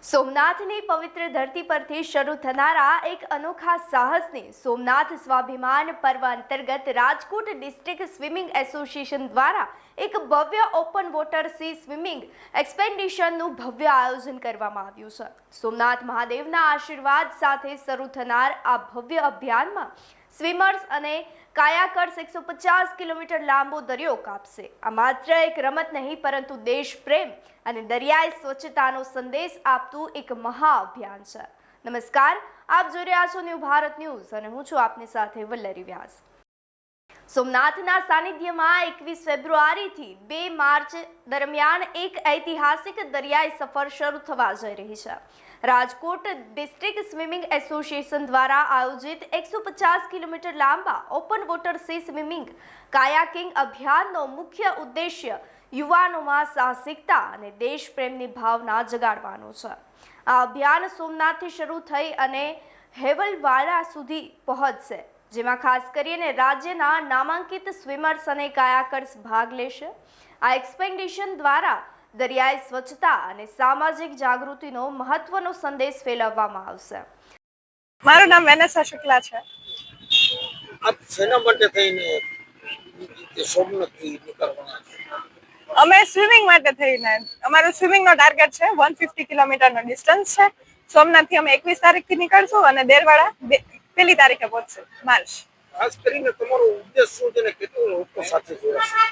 સોમનાથની પવિત્ર ધરતી પરથી શરૂ થનારા એક અનોખા સાહસને સોમનાથ સ્વાભિમાન પર્વ અંતર્ગત રાજકોટ ડિસ્ટ્રિક્ટ સ્વિમિંગ એસોસિએશન દ્વારા એક ભવ્ય ઓપન વોટર સી સ્વિમિંગ એક્સપેડિશનનું ભવ્ય આયોજન કરવામાં આવ્યું છે। સોમનાથ મહાદેવના આશીર્વાદ સાથે શરૂ થનાર આ ભવ્ય અભિયાનમાં સ્વિમર્સ અને કાયાકર્સ 150 કિલોમીટર લાંબો દરિયો કાપશે। આ માત્ર એક રમત નહીં પરંતુ દેશ પ્રેમ અને દરિયાઈ સ્વચ્છતાનો સંદેશ આપતું એક મહા અભિયાન છે। નમસ્કાર, આપ જોઈ રહ્યા છો ન્યૂ ભારત ન્યૂઝ અને હું છું આપની સાથે વલ્લરી વ્યાસ। સોમનાથના સાનિધ્યમાં 21 ફેબ્રુઆરીથી 2 માર્ચ દરમિયાન એક ઐતિહાસિક દરિયાઈ સફર શરૂ થવા જઈ રહી છે। રાજકોટ ડિસ્ટ્રિક્ટ સ્વિમિંગ એસોસિએશન દ્વારા આયોજિત 150 કિલોમીટર લાંબા open water C swimming kayaking અભિયાનનો મુખ્ય ઉદ્દેશ્ય યુવાનોમાં સાહસિકતા અને દેશપ્રેમની ભાવના જગાડવાનો છે। આ અભિયાન સોમનાથથી શરૂ થઈ અને હેવલવાડા સુધી પહોંચશે, જેમાં ખાસ કરીને રાજ્યના નામાંકિત સ્વિમર્સ અને કાયાકર્સ ભાગ લેશે। આ એક્સપેડિશન દ્વારા દરિયાઈ સ્વચ્છતા અને સામાજિક જાગૃતિનો મહત્વનો સંદેશ ફેલાવવામાં આવશે। મારું નામ વેનેસા શુક્લા છે। આપ શેના માટે થઈને સોમનાથથી નીકળવાના છો? અમે સ્વિમિંગ માટે થઈને અમારું સ્વિમિંગનો ટાર્ગેટ છે 150 કિલોમીટરનો ડિસ્ટન્સ છે। સોમનાથથી અમે 21 તારીખથી નીકળશું અને દેરવાડા 1 તારીખે પહોંચશું માર્ચ। ખાસ કરીને તમારો ઉદ્દેશ શું છે ને કેટલા લોકો સાથે જોડાશે?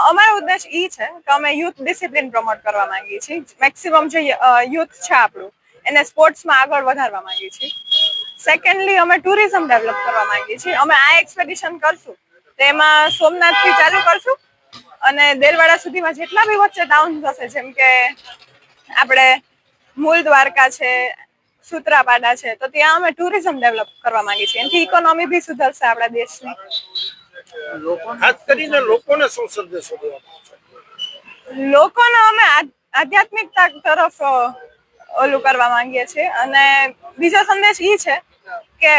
અમારો ઉદ્દેશ એ છે કે અમે યુથ ડિસિપ્લિન પ્રમોટ કરવા માંગીએ છીએ। મેક્સિમમ જે યુથ છે આપણું એને સ્પોર્ટ્સમાં આગળ વધારવા માંગીએ છીએ। સેકન્ડલી અમે ટુરિઝમ ડેવલપ કરવા માંગીએ છીએ। અમે આ એક્સપેડિશન કરશું તેમાં સોમનાથથી ચાલુ કરશું અને દેરવાડા સુધીમાં જેટલા બી વચ્ચે ટાઉન હશે, જેમ કે આપણે મૂળ દ્વારકા છે, સૂત્રાપાડા છે, તો ત્યાં અમે ટુરિઝમ ડેવલપ કરવા માંગીએ છીએ। એનાથી ઇકોનોમી બી સુધરશે આપણા દેશની। ખાસ કરીને લોકોને શું સંદેશો દેવાનો છે? લોકોને અમે આધ્યાત્મિકતા તરફ ઓલું કરવા માંગીએ છીએ અને બીજો સંદેશ એ છે કે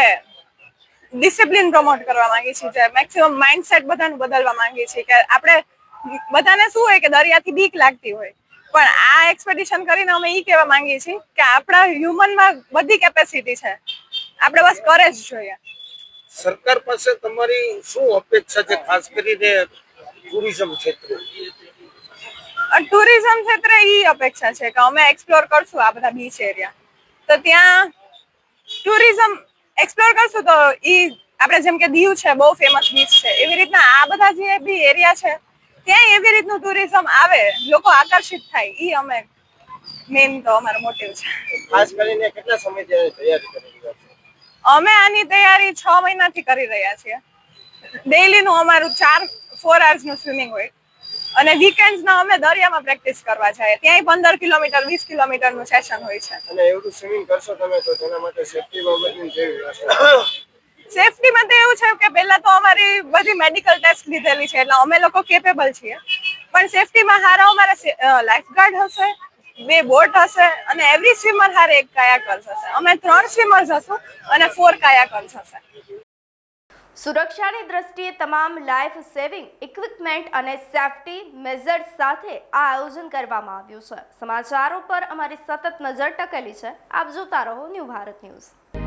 ડિસિપ્લિન પ્રમોટ કરવા માંગીએ છીએ। જે મેક્સિમમ માઇન્ડસેટ બધાનું બદલવા માંગીએ છીએ કે આપણે બધાને શું હોય કે દરિયાથી બીક લાગતી હોય, પણ આ એક્સપેડિશન કરીને અમે એ કહેવા માંગીએ છીએ કે આપણા હ્યુમનમાં બધી કેપેસિટી છે, આપણે બસ કરેજ જોઈએ। સરકાર પાસે તમારી શું અપેક્ષા છે, ખાસ કરીને ટુરિઝમ ક્ષેત્રે? ટુરિઝમ ક્ષેત્રે એ અપેક્ષા છે કે અમે એક્સપ્લોર કરશું આ બધા બીચ એરિયા, તો ત્યાં ટુરિઝમ એક્સપ્લોર કરશું તો એ આપણે જેમ કે દીવ છે બહુ ફેમસ બીચ છે, એવી રીતના આ બધા જે બી એરિયા છે ત્યાં એવી રીતનું ટુરિઝમ આવે, લોકો આકર્ષિત થાય, એ અમે મેઇન તો અમારો મોટિવ છે। ખાસ કરીને કેટલા સમયથી તૈયારી કરી રહ્યા છો? અમે આની તૈયારી 6 મહિનાથી કરી રહ્યા છીએ। ડેઈલીનું અમારું 4 hours સ્વિમિંગ હોય અને વીકેન્ડ્સના અમે દરિયામાં પ્રેક્ટિસ કરવા જઈએ, ત્યાંય 15 કિલોમીટર 20 કિલોમીટરનું સેશન હોય છે। અને એવું સ્વિમિંગ કરશો તમે તો તેના માટે સેફટી બાબતની કેવી વ્યવસ્થા? સેફટીમાં તો એવું છે કે પહેલા તો અમારી બધી મેડિકલ ટેસ્ટ લીધેલી છે, એટલે અમે લોકો કેપેબલ છીએ, પણ સેફટીમાં હારા અમારે લાઈફગાર્ડ હશે, 2 બોટ હશે અને એવરી સ્વિમર હારે 1 કાયાકર્સ હશે। અમે 3 સ્વિમર્સ હશું અને 4 કાયાકર્સ હશે। સુરક્ષાની દ્રષ્ટિએ તમામ લાઈફ સેવિંગ ઇક્વિપમેન્ટ અને સેફટી મેઝર્સ સાથે આ આયોજન કરવામાં આવ્યું છે। સમાચારો પર અમારી સતત નજર ટકેલી છે। આપ જોતા રહો ન્યૂ ભારત ન્યૂઝ।